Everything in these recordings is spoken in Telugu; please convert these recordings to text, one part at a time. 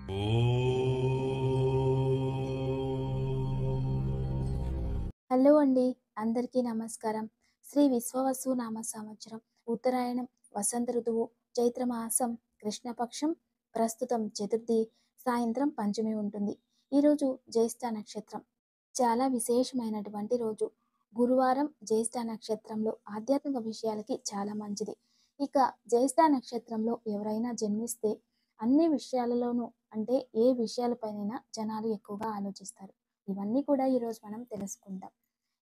హలో అండి. అందరికీ నమస్కారం. శ్రీ విశ్వవసు నామ సంవత్సరం, ఉత్తరాయణం, వసంత ఋతువు, చైత్రమాసం, కృష్ణపక్షం, ప్రస్తుతం చతుర్థి, సాయంత్రం పంచమి ఉంటుంది. ఈరోజు జ్యేష్ఠ నక్షత్రం. చాలా విశేషమైనటువంటి రోజు. గురువారం జ్యేష్ఠ నక్షత్రంలో ఆధ్యాత్మిక విషయాలకి చాలా మంచిది. ఇక జ్యేష్ఠ నక్షత్రంలో ఎవరైనా జన్మిస్తే అన్ని విషయాలలోనూ, అంటే ఏ విషయాలపైనైనా జనాలు ఎక్కువగా ఆలోచిస్తారు. ఇవన్నీ కూడా ఈరోజు మనం తెలుసుకుందాం.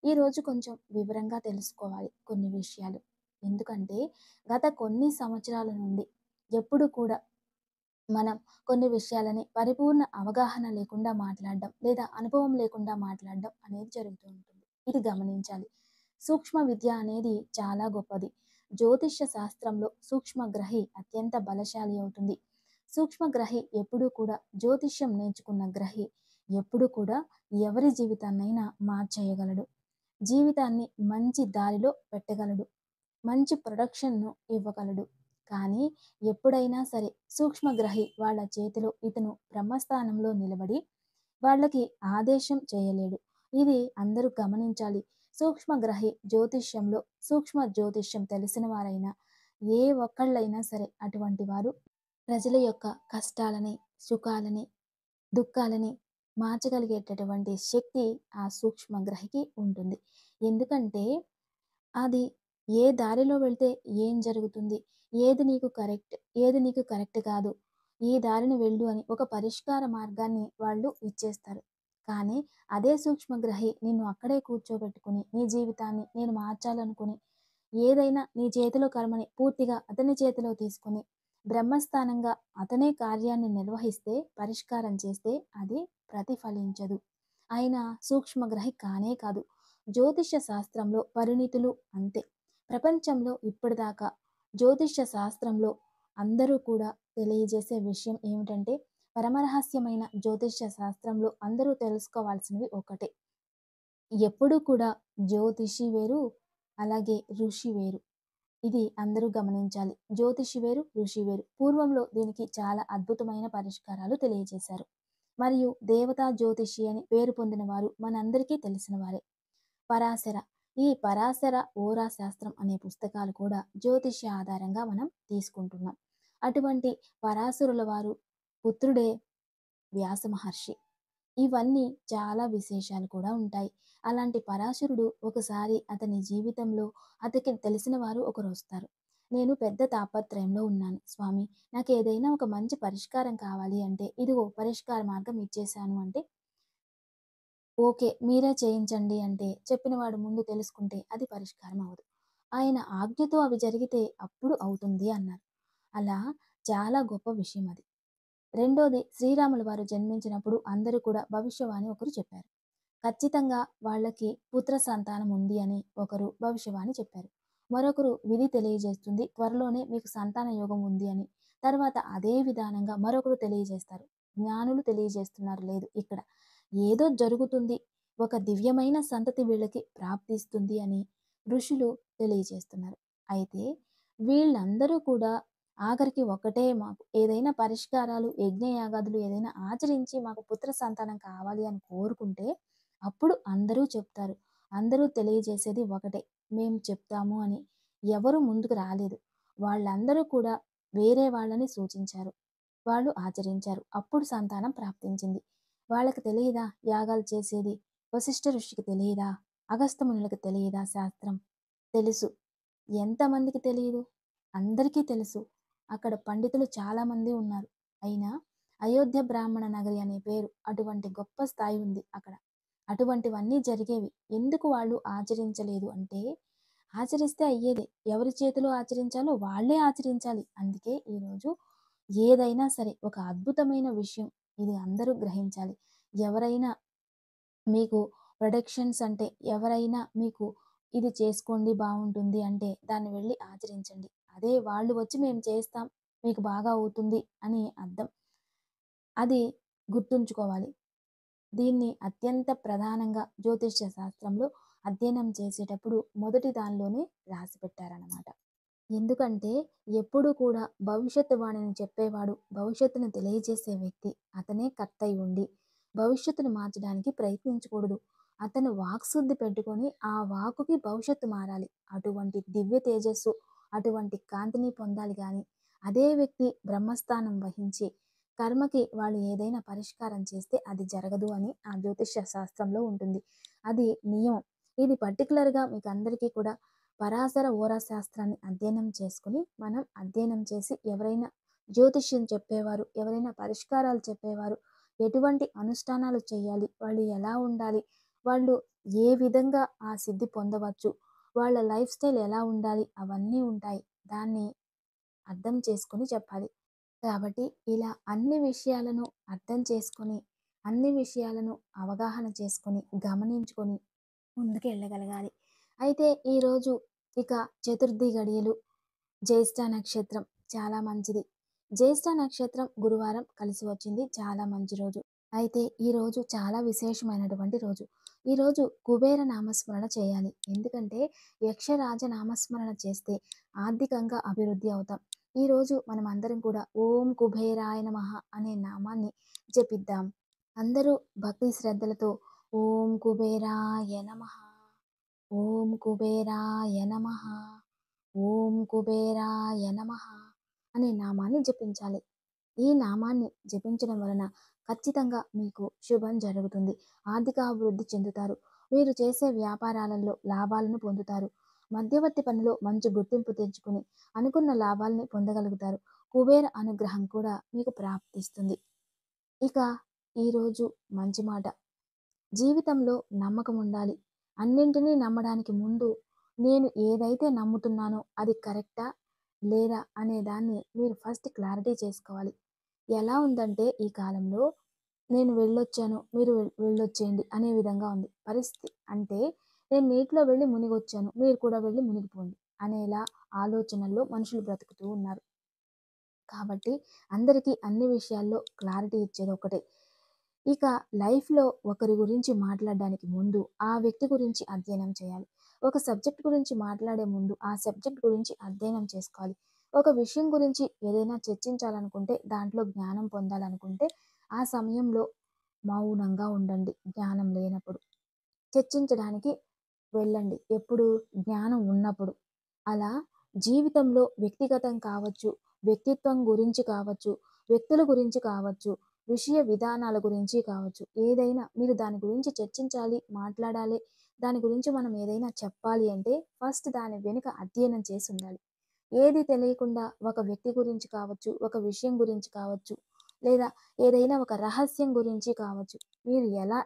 ఈరోజు కొంచెం వివరంగా తెలుసుకోవాలి కొన్ని విషయాలు. ఎందుకంటే గత కొన్ని సంవత్సరాల నుండి ఎప్పుడు కూడా మనం కొన్ని విషయాలని పరిపూర్ణ అవగాహన లేకుండా మాట్లాడడం, లేదా అనుభవం లేకుండా మాట్లాడడం అనేది జరుగుతూ ఉంటుంది. ఇది గమనించాలి. సూక్ష్మ విద్య అనేది చాలా గొప్పది. జ్యోతిష్య శాస్త్రంలో సూక్ష్మగ్రహి అత్యంత బలశాలి అవుతుంది. సూక్ష్మగ్రహి ఎప్పుడూ కూడా, జ్యోతిష్యం నేర్చుకున్న గ్రహి ఎప్పుడు కూడా ఎవరి జీవితాన్నైనా మార్చేయగలడు. జీవితాన్ని మంచి దారిలో పెట్టగలడు. మంచి ప్రొడక్షన్ను ఇవ్వగలడు. కానీ ఎప్పుడైనా సరే సూక్ష్మగ్రహి వాళ్ళ చేతిలో ఇతను బ్రహ్మస్థానంలో నిలబడి వాళ్ళకి ఆదేశం చేయలేడు. ఇది అందరూ గమనించాలి. సూక్ష్మగ్రహి జ్యోతిష్యంలో, సూక్ష్మ జ్యోతిష్యం తెలిసిన వారైనా, ఏ ఒక్కళ్ళైనా సరే అటువంటి వారు ప్రజల యొక్క కష్టాలని, సుఖాలని, దుఃఖాలని మార్చగలిగేటటువంటి శక్తి ఆ సూక్ష్మగ్రహికి ఉంటుంది. ఎందుకంటే అది ఏ దారిలో వెళ్తే ఏం జరుగుతుంది, ఏది నీకు కరెక్ట్ కాదు, ఈ దారిని వెళ్ళు అని ఒక పరిష్కార మార్గాన్ని వాళ్ళు ఇచ్చేస్తారు. కానీ అదే సూక్ష్మగ్రహి నిన్ను అక్కడే కూర్చోబెట్టుకుని నీ జీవితాన్ని నేను మార్చాలనుకుని, ఏదైనా నీ చేతిలో కర్మని పూర్తిగా అతని చేతిలో తీసుకుని బ్రహ్మస్థానంగా అతనే కార్యాన్ని నిర్వహిస్తే, పరిష్కారం చేస్తే అది ప్రతిఫలించదు. ఆయన సూక్ష్మగ్రహి కానే కాదు. జ్యోతిష్య శాస్త్రంలో పరిణితులు అంతే. ప్రపంచంలో ఇప్పటిదాకా జ్యోతిష్య శాస్త్రంలో అందరూ కూడా తెలియజేసే విషయం ఏమిటంటే, పరమరహస్యమైన జ్యోతిష్య శాస్త్రంలో అందరూ తెలుసుకోవాల్సినవి ఒకటే. ఎప్పుడూ కూడా జ్యోతిషి వేరు, అలాగే ఋషి వేరు. ఇది అందరూ గమనించాలి. జ్యోతిషి వేరు, ఋషి వేరు. పూర్వంలో దీనికి చాలా అద్భుతమైన పరిష్కారాలు తెలియజేశారు. మరియు దేవతా జ్యోతిషి అని పేరు పొందిన వారు మనందరికీ తెలిసిన వారే. పరాశర. ఈ పరాశర ఓరా శాస్త్రం అనే పుస్తకాలు కూడా జ్యోతిష్య ఆధారంగా మనం తీసుకుంటున్నాం. అటువంటి పరాశరుల వారు పుత్రుడే వ్యాస మహర్షి. ఇవన్నీ చాలా విశేషాలు కూడా ఉంటాయి. అలాంటి పరాశరుడు ఒకసారి అతని జీవితంలో అతనికి తెలిసిన వారు ఒకరు వస్తారు. నేను పెద్ద తాపత్రయంలో ఉన్నాను స్వామి, నాకు ఏదైనా ఒక మంచి పరిష్కారం కావాలి అంటే, ఇదిగో పరిష్కార మార్గం ఇచ్చేశాను అంటే, ఓకే మీరే చేయించండి అంటే, చెప్పినవాడు ముందు తెలుసుకుంటే అది పరిష్కారం అవ్వదు. ఆయన ఆజ్ఞతో అవి జరిగితే అప్పుడు అవుతుంది అన్నారు. అలా చాలా గొప్ప విషయం అది. రెండోది, శ్రీరాముల వారు జన్మించినప్పుడు అందరూ కూడా భవిష్యవాణి ఒకరు చెప్పారు. ఖచ్చితంగా వాళ్ళకి పుత్ర సంతానం ఉంది అని ఒకరు భవిష్యవాణి చెప్పారు. మరొకరు విధి తెలియజేస్తుంది, త్వరలోనే మీకు సంతాన యోగం ఉంది అని. తర్వాత అదే విధానంగా మరొకరు తెలియజేస్తారు. జ్ఞానులు తెలియజేస్తున్నారు, లేదు ఇక్కడ ఏదో జరుగుతుంది, ఒక దివ్యమైన సంతతి వీళ్ళకి ప్రాప్తిస్తుంది అని ఋషులు తెలియజేస్తున్నారు. అయితే వీళ్ళందరూ కూడా ఆఖరికి ఒకటే, మాకు ఏదైనా పరిష్కారాలు, యజ్ఞయాగాదులు ఏదైనా ఆచరించి మాకు పుత్ర సంతానం కావాలి అని కోరుకుంటే అప్పుడు అందరూ చెప్తారు. అందరూ తెలియజేసేది ఒకటే, మేము చెప్తాము అని. ఎవరు ముందుకు రాలేదు. వాళ్ళందరూ కూడా వేరే వాళ్ళని సూచించారు. వాళ్ళు ఆచరించారు. అప్పుడు సంతానం ప్రాప్తించింది. వాళ్ళకి తెలియదా యాగాలు చేసేది? వశిష్ఠ ఋషికి తెలియదా? అగస్త్య మునులకు తెలియదా శాస్త్రం? తెలుసు. ఎంతమందికి తెలియదు? అందరికీ తెలుసు. అక్కడ పండితులు చాలామంది ఉన్నారు. అయినా అయోధ్య బ్రాహ్మణ నగరి అనే పేరు, అటువంటి గొప్ప స్థాయి ఉంది అక్కడ. అటువంటివన్నీ జరిగేవి. ఎందుకు వాళ్ళు ఆచరించలేదు అంటే, ఆచరిస్తే అయ్యేదే. ఎవరి చేతిలో ఆచరించాలో వాళ్ళే ఆచరించాలి. అందుకే ఈరోజు ఏదైనా సరే ఒక అద్భుతమైన విషయం, ఇది అందరూ గ్రహించాలి. ఎవరైనా మీకు ప్రొడక్షన్స్ అంటే, ఎవరైనా మీకు ఇది చేసుకోండి బాగుంటుంది అంటే దాన్ని వెళ్ళి ఆచరించండి. అదే వాళ్ళు వచ్చి మేము చేస్తాం, మీకు బాగా అవుతుంది అని అర్థం. అది గుర్తుంచుకోవాలి. దీన్ని అత్యంత ప్రధానంగా జ్యోతిష్య శాస్త్రంలో అధ్యయనం చేసేటప్పుడు మొదటి దానిలోనే రాసి పెట్టారన్నమాట. ఎందుకంటే ఎప్పుడూ కూడా భవిష్యత్తు వాణిని చెప్పేవాడు, భవిష్యత్తును తెలియజేసే వ్యక్తి అతనే కర్తయ్య ఉండి, భవిష్యత్తును మార్చడానికి ప్రయత్నించకూడదు. అతను వాక్శుద్ధి పెట్టుకొని ఆ వాక్కుకి భవిష్యత్తు మారాలి. అటువంటి దివ్య తేజస్సు, అటువంటి కాంతిని పొందాలి గాని, అదే వ్యక్తి బ్రహ్మస్థానం వహించి కర్మకి వాళ్ళు ఏదైనా పరిష్కారం చేస్తే అది జరగదు అని ఆ జ్యోతిష్య శాస్త్రంలో ఉంటుంది. అది నియమం. ఇది పర్టిక్యులర్‌గా మీకందరికీ కూడా పరాశర ఓరా శాస్త్రాన్ని అధ్యయనం చేసుకుని మనం అధ్యయనం చేసి ఎవరైనా జ్యోతిష్యం చెప్పేవారు, ఎవరైనా పరిష్కారాలు చెప్పేవారు, ఎటువంటి అనుష్ఠానాలు చేయాలి, వాళ్ళు ఎలా ఉండాలి, వాళ్ళు ఏ విధంగా ఆ సిద్ధి పొందవచ్చు, వాళ్ళ లైఫ్ స్టైల్ ఎలా ఉండాలి, అవన్నీ ఉంటాయి. దాన్ని అర్థం చేసుకొని చెప్పాలి. కాబట్టి ఇలా అన్ని విషయాలను అర్థం చేసుకొని, అన్ని విషయాలను అవగాహన చేసుకొని, గమనించుకొని ముందుకెళ్ళగలగాలి. అయితే ఈరోజు ఇక చతుర్థి గడియలు, జ్యేష్ఠ నక్షత్రం చాలా మంచిది. జ్యేష్ఠ నక్షత్రం గురువారం కలిసి వచ్చింది. చాలా మంచి రోజు. అయితే ఈరోజు చాలా విశేషమైనటువంటి రోజు. ఈరోజు కుబేర నామస్మరణ చేయాలి. ఎందుకంటే యక్షరాజ నామస్మరణ చేస్తే ఆర్థికంగా అభివృద్ధి అవుతాం. ఈరోజు మనం అందరం కూడా ఓం కుబేరాయ నమః అనే నామాన్ని జపిద్దాం. అందరూ భక్తి శ్రద్ధలతో ఓం కుబేరాయ నమః, ఓం కుబేరాయ నమః, ఓం కుబేరాయ నమః అనే నామాన్ని జపించాలి. ఈ నామాన్ని జపించడం వలన ఖచ్చితంగా మీకు శుభం జరుగుతుంది. ఆర్థికాభివృద్ధి చెందుతారు. మీరు చేసే వ్యాపారాలలో లాభాలను పొందుతారు. మధ్యవర్తి పనిలో మంచి గుర్తింపు తెచ్చుకుని అనుకున్న లాభాల్ని పొందగలుగుతారు. కుబేర అనుగ్రహం కూడా మీకు ప్రాప్తిస్తుంది. ఇక ఈరోజు మంచి మాట. జీవితంలో నమ్మకం ఉండాలి. అన్నింటినీ నమ్మడానికి ముందు నేను ఏదైతే నమ్ముతున్నానో అది కరెక్టా? లేదా? అనే దాన్ని మీరు ఫస్ట్ క్లారిటీ చేసుకోవాలి. ఎలా ఉందంటే ఈ కాలంలో నేను వెళ్ళొచ్చాను, మీరు వెళ్ళొచ్చేయండి అనే విధంగా ఉంది పరిస్థితి. అంటే నేను నీటిలో వెళ్ళి మునిగొచ్చాను, మీరు కూడా వెళ్ళి మునిగిపోండి అనేలా ఆలోచనల్లో మనుషులు బ్రతుకుతూ ఉన్నారు. కాబట్టి అందరికీ అన్ని విషయాల్లో క్లారిటీ ఇచ్చేది ఒకటే. ఇక లైఫ్‌లో ఒకరి గురించి మాట్లాడడానికి ముందు ఆ వ్యక్తి గురించి అధ్యయనం చేయాలి. ఒక సబ్జెక్ట్ గురించి మాట్లాడే ముందు ఆ సబ్జెక్ట్ గురించి అధ్యయనం చేసుకోవాలి. ఒక విషయం గురించి ఏదైనా చర్చించాలనుకుంటే, దాంట్లో జ్ఞానం పొందాలనుకుంటే, ఆ సమయంలో మౌనంగా ఉండండి జ్ఞానం లేనప్పుడు. చర్చించడానికి వెళ్ళండి. ఎప్పుడు? జ్ఞానం ఉన్నప్పుడు. అలా జీవితంలో వ్యక్తిగతం కావచ్చు, వ్యక్తిత్వం గురించి కావచ్చు, వ్యక్తుల గురించి కావచ్చు, విషయ విధానాల గురించి కావచ్చు, ఏదైనా మీరు దాని గురించి చర్చించాలి, మాట్లాడాలి, దాని గురించి మనం ఏదైనా చెప్పాలి అంటే ఫస్ట్ దాని వెనుక అధ్యయనం చేసి ఉండాలి. ఏది తెలియకుండా ఒక వ్యక్తి గురించి కావచ్చు, ఒక విషయం గురించి కావచ్చు, లేదా ఏదైనా ఒక రహస్యం గురించి కావచ్చు, మీరు ఎలా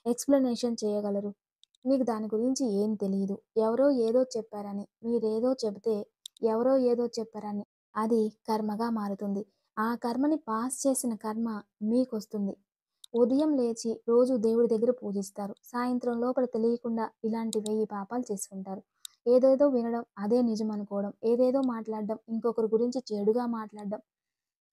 ఎక్స్‌ప్లనేషన్ చేయగలరు? మీకు దాని గురించి ఏం తెలీదు. ఎవరో ఏదో చెప్పారని, మీరేదో చెబితే ఎవరో ఏదో చెప్పారని అది కర్మగా మారుతుంది. ఆ కర్మని పాస్ చేసిన కర్మ మీకొస్తుంది. ఉదయం లేచి రోజు దేవుడి దగ్గర పూజిస్తారు. సాయంత్రం లోపల తెలియకుండా ఇలాంటి 1000 పాపాలు చేసుకుంటారు. ఏదేదో వినడం, అదే నిజం అనుకోవడం, ఏదేదో మాట్లాడడం, ఇంకొకరి గురించి చెడుగా మాట్లాడడం,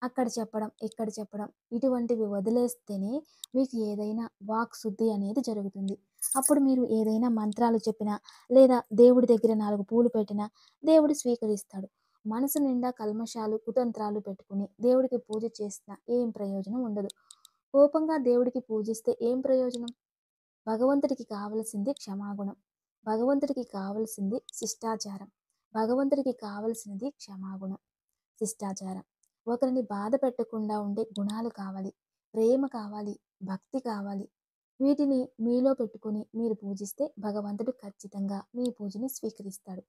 అక్కడ చెప్పడం, ఇక్కడ చెప్పడం, ఇటువంటివి వదిలేస్తేనే మీకు ఏదైనా వాక్ శుద్ధి అనేది జరుగుతుంది. అప్పుడు మీరు ఏదైనా మంత్రాలు చెప్పినా, లేదా దేవుడి దగ్గర 4 పూలు పెట్టినా దేవుడు స్వీకరిస్తాడు. మనసు నిండా కల్మషాలు, కుతంత్రాలు పెట్టుకుని దేవుడికి పూజ చేసినా ఏం ప్రయోజనం ఉండదు. కోపంగా దేవుడికి పూజిస్తే ఏం ప్రయోజనం? భగవంతుడికి కావలసింది క్షమాగుణం. భగవంతుడికి కావలసింది శిష్టాచారం. భగవంతుడికి కావలసినది క్షమాగుణం, శిష్టాచారం. ఒకరిని బాధ పెట్టకుండా ఉండే గుణాలు కావాలి. ప్రేమ కావాలి. భక్తి కావాలి. వీటిని మీలో పెట్టుకొని మీరు పూజిస్తే భగవంతుడు ఖచ్చితంగా మీ పూజని స్వీకరిస్తాడు.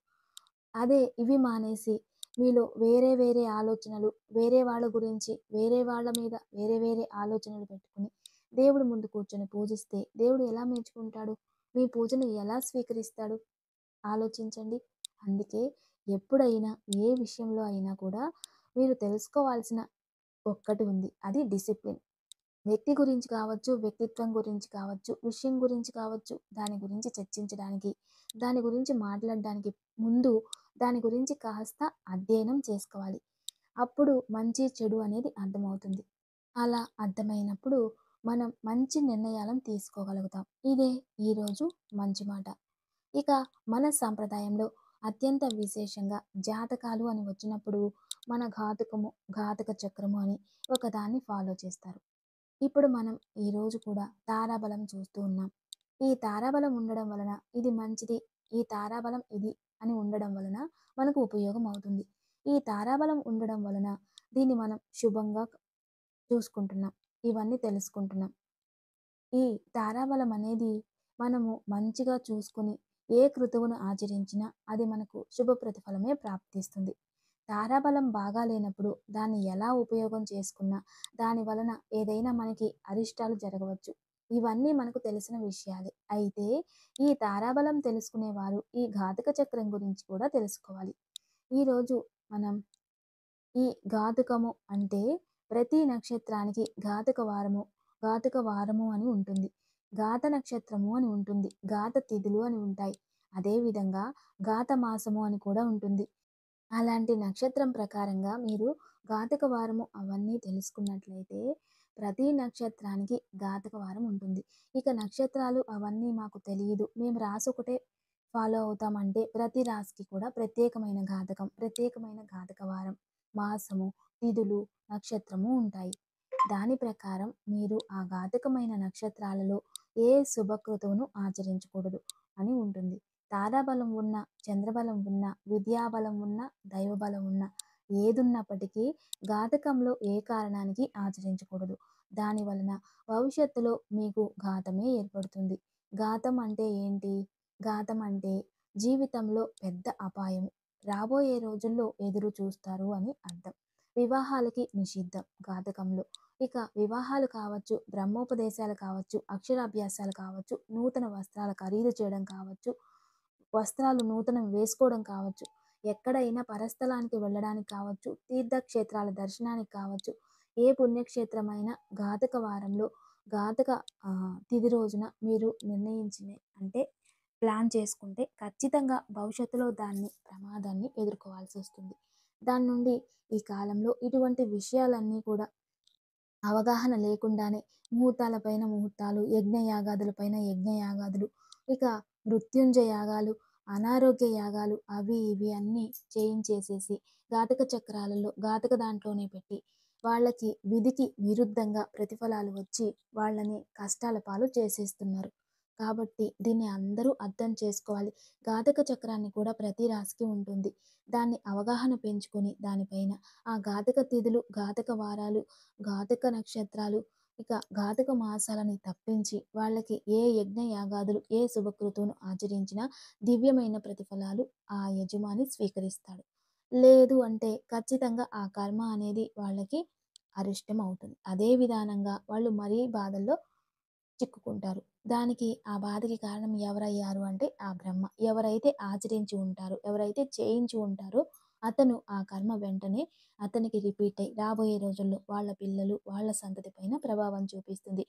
అదే ఇవి మానేసి మీలో వేరే వేరే ఆలోచనలు, వేరే వాళ్ళ గురించి, వేరే వాళ్ళ మీద వేరే వేరే ఆలోచనలు పెట్టుకొని దేవుడి ముందు కూర్చొని పూజిస్తే దేవుడు ఎలా మెచ్చుకుంటాడు? మీ పూజను ఎలా స్వీకరిస్తాడు? ఆలోచించండి. అందుకే ఎప్పుడైనా ఏ విషయంలో అయినా కూడా మీరు తెలుసుకోవాల్సిన ఒక్కటి ఉంది. అది డిసిప్లిన్. వ్యక్తి గురించి కావచ్చు, వ్యక్తిత్వం గురించి కావచ్చు, విషయం గురించి కావచ్చు, దాని గురించి చర్చించడానికి, దాని గురించి మాట్లాడడానికి ముందు దాని గురించి కాస్త అధ్యయనం చేసుకోవాలి. అప్పుడు మంచి, చెడు అనేది అర్థమవుతుంది. అలా అర్థమైనప్పుడు మనం మంచి నిర్ణయాలను తీసుకోగలుగుతాం. ఇదే ఈరోజు మంచి మాట. ఇక మన సాంప్రదాయంలో అత్యంత విశేషంగా జాతకాలు అని వచ్చినప్పుడు మన ఘాతుకము, ఘాతక చక్రము అని ఒకదాన్ని ఫాలో చేస్తారు. ఇప్పుడు మనం ఈరోజు కూడా తారాబలం చూస్తూ ఉన్నాం. ఈ తారాబలం ఉండడం వలన ఇది మంచిది, ఈ తారాబలం ఇది అని ఉండడం వలన మనకు ఉపయోగం అవుతుంది. ఈ తారాబలం ఉండడం వలన దీన్ని మనం శుభంగా చూసుకుంటున్నాం. ఇవన్నీ తెలుసుకుంటున్నాం. ఈ తారాబలం అనేది మనము మంచిగా చూసుకొని ఏ కృతువును ఆచరించినా అది మనకు శుభ ప్రతిఫలమే ప్రాప్తిస్తుంది. తారాబలం బాగా లేనప్పుడు దాన్ని ఎలా ఉపయోగం చేసుకున్నా దాని వలన ఏదైనా మనకి అరిష్టాలు జరగవచ్చు. ఇవన్నీ మనకు తెలిసిన విషయాలే. అయితే ఈ తారాబలం తెలుసుకునేవారు ఈ ఘాతక చక్రం గురించి కూడా తెలుసుకోవాలి. ఈరోజు మనం ఈ ఘాతుకము అంటే ప్రతి నక్షత్రానికి ఘాతుక వారము అని ఉంటుంది. ఘాత నక్షత్రము అని ఉంటుంది. ఘాత తిథులు అని ఉంటాయి. అదేవిధంగా ఘాత మాసము అని కూడా ఉంటుంది. అలాంటి నక్షత్రం ప్రకారంగా మీరు ఘాతక వారము అవన్నీ తెలుసుకున్నట్లయితే ప్రతి నక్షత్రానికి ఘాతక వారం ఉంటుంది. ఇక నక్షత్రాలు అవన్నీ మాకు తెలియదు, మేము రాసి ఒకటే ఫాలో అవుతామంటే ప్రతి రాశికి కూడా ప్రత్యేకమైన ఘాతకం, ప్రత్యేకమైన ఘాతక వారం, మాసము, తిథులు, నక్షత్రము ఉంటాయి. దాని ప్రకారం మీరు ఆ ఘాతకమైన నక్షత్రాలలో ఏ శుభకృతువును ఆచరించకూడదు అని ఉంటుంది. తారాబలం ఉన్న, చంద్రబలం ఉన్న, విద్యాబలం ఉన్న, దైవబలం ఉన్న ఏదున్నప్పటికీ ఘాతకంలో ఏ కారణానికి ఆచరించకూడదు. దాని వలన భవిష్యత్తులో మీకు ఘాతమే ఏర్పడుతుంది. ఘాతం అంటే ఏంటి? ఘాతం అంటే జీవితంలో పెద్ద అపాయం, రాబోయే రోజుల్లో ఎదురు చూస్తారు అని అర్థం. వివాహాలకి నిషిద్ధం ఘాతకంలో. ఇక వివాహాలు కావచ్చు, బ్రహ్మోపదేశాలు కావచ్చు, అక్షరాభ్యాసాలు కావచ్చు, నూతన వస్త్రాల ఖరీదు చేయడం కావచ్చు, వస్త్రాలు నూతనం వేసుకోవడం కావచ్చు, ఎక్కడైనా పరస్థలానికి వెళ్ళడానికి కావచ్చు, తీర్థక్షేత్రాల దర్శనానికి కావచ్చు, ఏ పుణ్యక్షేత్రమైనా ఘాతక వారంలో ఘాతక తిథి రోజున మీరు నిర్ణయించిన అంటే ప్లాన్ చేసుకుంటే ఖచ్చితంగా భవిష్యత్తులో దాన్ని ప్రమాదాన్ని ఎదుర్కోవాల్సి వస్తుంది. దాని నుండి ఈ కాలంలో ఇటువంటి విషయాలన్నీ కూడా అవగాహన లేకుండానే ముహూర్తాలపైన ముహూర్తాలు, యజ్ఞయాగాదులపైన యజ్ఞయాగాదులు, ఇక మృత్యుంజయ యాగాలు, అనారోగ్య యాగాలు అవి ఇవి అన్నీ చేయించేసేసి ఘాతక చక్రాలలో ఘాతక దాంట్లోనే పెట్టి వాళ్ళకి విధికి విరుద్ధంగా ప్రతిఫలాలు వచ్చి వాళ్ళని కష్టాల పాలు చేసేస్తున్నారు. కాబట్టి దీన్ని అందరూ అర్థం చేసుకోవాలి. ఘాతక చక్రాన్ని కూడా ప్రతి రాశికి ఉంటుంది. దాన్ని అవగాహన పెంచుకొని దానిపైన ఆ ఘాతక తిథులు, ఘాతక వారాలు, ఘాతక నక్షత్రాలు, ఇక ఘాతక మాసాలని తప్పించి వాళ్ళకి ఏ యజ్ఞ యాగాదులు, ఏ శుభకృతువును ఆచరించినా దివ్యమైన ప్రతిఫలాలు ఆ యజమాని స్వీకరిస్తాడు. లేదు అంటే ఖచ్చితంగా ఆ కర్మ అనేది వాళ్ళకి అరిష్టం అవుతుంది. అదే విధానంగా వాళ్ళు మరీ బాధల్లో చిక్కుకుంటారు. దానికి ఆ బాధకి కారణం ఎవరయ్యారు అంటే ఆ బ్రహ్మ. ఎవరైతే ఆచరించి ఉంటారో, ఎవరైతే చేయించి ఉంటారో అతను ఆ కర్మ వెంటనే అతనికి రిపీట్ అయ్యి రాబోయే రోజుల్లో వాళ్ళ పిల్లలు, వాళ్ళ సంతతి పైన ప్రభావం చూపిస్తుంది.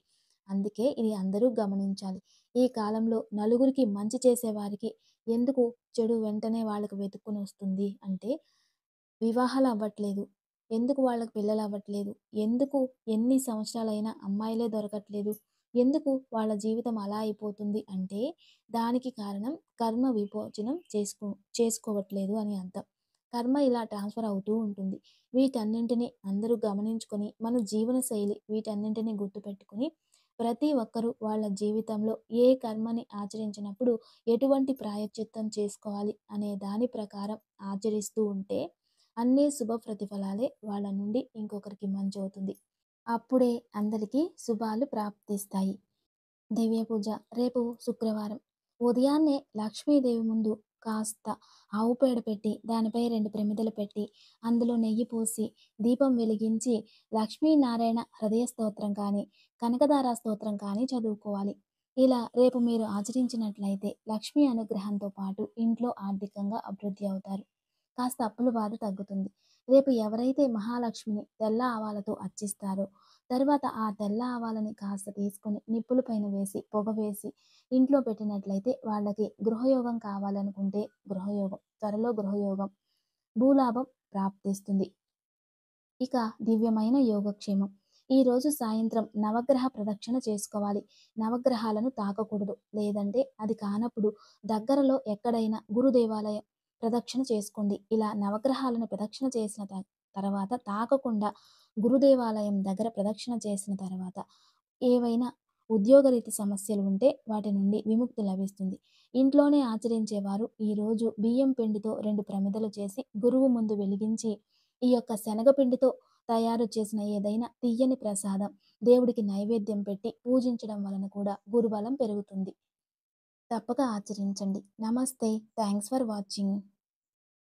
అందుకే ఇది అందరూ గమనించాలి. ఈ కాలంలో నలుగురికి మంచి చేసేవారికి ఎందుకు చెడు వెంటనే వాళ్ళకి వెతుక్కొని వస్తుంది అంటే వివాహాలు అవ్వట్లేదు. ఎందుకు వాళ్ళకి పిల్లలు అవ్వట్లేదు? ఎందుకు ఎన్ని సంవత్సరాలైనా అమ్మాయిలే దొరకట్లేదు? ఎందుకు వాళ్ళ జీవితం అలా అయిపోతుంది అంటే దానికి కారణం కర్మ విమోచనం చేసుకోవట్లేదు అని అర్థం. కర్మ ఇలా ట్రాన్స్ఫర్ అవుతూ ఉంటుంది. వీటన్నింటిని అందరూ గమనించుకొని మన జీవన శైలి వీటన్నింటిని గుర్తుపెట్టుకొని ప్రతి ఒక్కరూ వాళ్ళ జీవితంలో ఏ కర్మని ఆచరించినప్పుడు ఎటువంటి ప్రాయశ్చిత్తం చేసుకోవాలి అనే దాని ప్రకారం ఆచరిస్తూ ఉంటే అన్నీ శుభ ప్రతిఫలాలే వాళ్ళ నుండి ఇంకొకరికి మంచవుతుంది. అప్పుడే అందరికీ శుభాలు ప్రాప్తిస్తాయి. దివ్య పూజ రేపు శుక్రవారం ఉదయాన్నే లక్ష్మీదేవి ముందు కాస్త ఆవు పేడ పెట్టి దానిపై 2 ప్రమిదలు పెట్టి అందులో నెయ్యి పోసి దీపం వెలిగించి లక్ష్మీనారాయణ హృదయ స్తోత్రం కానీ కనకదార స్తోత్రం కానీ చదువుకోవాలి. ఇలా రేపు మీరు ఆచరించినట్లయితే లక్ష్మీ అనుగ్రహంతో పాటు ఇంట్లో ఆర్థికంగా అభివృద్ధి అవుతారు. కాస్త అప్పుల బాధ తగ్గుతుంది. రేపు ఎవరైతే మహాలక్ష్మిని తెల్ల ఆవాలతో అర్చిస్తారో తర్వాత ఆ తెల్ల ఆవాలని కాస్త తీసుకొని నిప్పుల పైన వేసి పొగ వేసి ఇంట్లో పెట్టినట్లయితే వాళ్ళకి గృహయోగం కావాలనుకుంటే గృహయోగం, త్వరలో గృహయోగం, భూలాభం ప్రాప్తిస్తుంది. ఇక దివ్యమైన యోగక్షేమం. ఈరోజు సాయంత్రం నవగ్రహ ప్రదక్షిణ చేసుకోవాలి. నవగ్రహాలను తాకకూడదు. లేదంటే అది కానప్పుడు దగ్గరలో ఎక్కడైనా గురు దేవాలయం ప్రదక్షిణ చేసుకోండి. ఇలా నవగ్రహాలను ప్రదక్షిణ చేసిన తర్వాత తాకకుండా గురుదేవాలయం దగ్గర ప్రదక్షిణ చేసిన తర్వాత ఏవైనా ఉద్యోగరీతి సమస్యలు ఉంటే వాటి నుండి విముక్తి లభిస్తుంది. ఇంట్లోనే ఆచరించేవారు ఈరోజు బియ్యం పిండితో 2 ప్రమిదలు చేసి గురువు ముందు వెలిగించి ఈ యొక్క శనగపిండితో తయారు చేసిన ఏదైనా తియ్యని ప్రసాదం దేవుడికి నైవేద్యం పెట్టి పూజించడం వలన కూడా గురుబలం పెరుగుతుంది. తప్పక ఆచరించండి. నమస్తే. Thanks for watching.